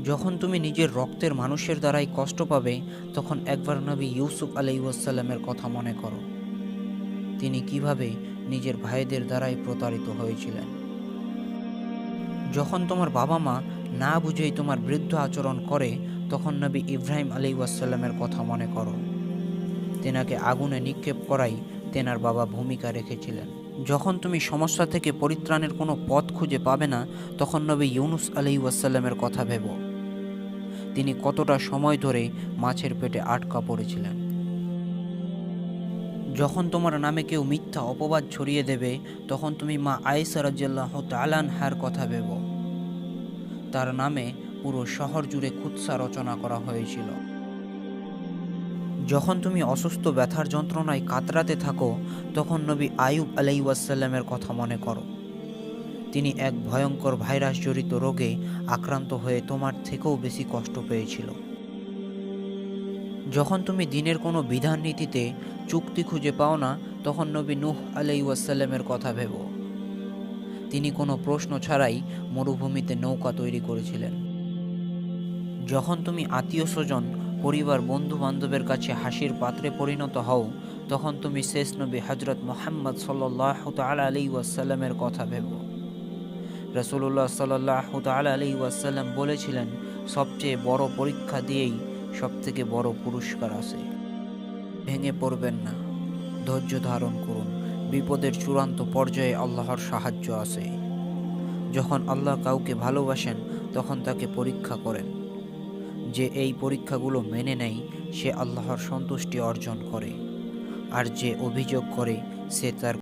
যখন তুমি নিজের রক্তের মানুষের দ্বারাই কষ্ট পাবে, তখন একবার নবী ইউসুফ আলাইহিসসালামের কথা মনে করো। তিনি কিভাবে নিজের ভাইদের দ্বারাই প্রতারিত হয়েছিলেন। যখন তোমার বাবা মা না বুঝেই তোমার বৃদ্ধ আচরণ করে, তখন নবী ইব্রাহিম আলাইহিসসালামের কথা মনে করো। তেনাকে আগুনে নিক্ষেপ করাই তেনার বাবা ভূমিকা রেখেছিলেন। যখন তুমি সমস্যা থেকে পরিত্রাণের কোনো পথ খুঁজে পাবে না, তখন নবী ইউনুস আলাইহিসসালামের কথা ভেবো। তিনি কতটা সময় ধরে মাছের পেটে আটকা পড়েছিলেন। যখন তোমার নামে কেউ মিথ্যা অপবাদ ছড়িয়ে দেবে, তখন তুমি মা আয়েশা রাদিয়াল্লাহু তাআলা আনহার কথা ভেবো। তার নামে পুরো শহর জুড়ে কুৎসা রচনা করা হয়েছিল। যখন তুমি অসুস্থ ব্যথার যন্ত্রণায় কাতরাতে থাকো, তখন নবী আইয়ুব আলাইহিসসালামের কথা মনে করো। তিনি এক ভয়ঙ্কর ভাইরাস জড়িত রোগে আক্রান্ত হয়ে তোমার থেকেও বেশি কষ্ট পেয়েছিল। যখন তুমি দিনের কোনো বিধান নীতিতে চুক্তি খুঁজে পাও না, তখন নবী নূহ আলাইহিসসালামের কথা ভেবো। তিনি কোনো প্রশ্ন ছাড়াই মরুভূমিতে নৌকা তৈরি করেছিলেন। যখন তুমি আত্মীয় স্বজন, পরিবার, বন্ধু বান্ধবের কাছে হাসির পাত্রে পরিণত হও, তখন তুমি শেষ নবী হযরত মুহাম্মদ সাল্লাল্লাহু তাআলা আলাইহি ওয়াসাল্লামের কথা ভেবো। রাসূলুল্লাহ সাল্লাল্লাহু তাআলা আলাইহি ওয়াসাল্লাম বলেছিলেন, সবচেয়ে বড় পরীক্ষা দিয়েই সবথেকে বড় পুরস্কার আসে। ভেঙে পড়বেন না, ধৈর্য ধারণ করুন। বিপদের চূড়ান্ত পর্যায়ে আল্লাহর সাহায্য আসে। যখন আল্লাহ কাউকে ভালোবাসেন, তখন তাকে পরীক্ষা করেন। যে এই পরীক্ষাগুলো মেনে নেয়, সে আল্লাহর সন্তুষ্টি অর্জন করে। আর যে অভিযোগ করে, সে তার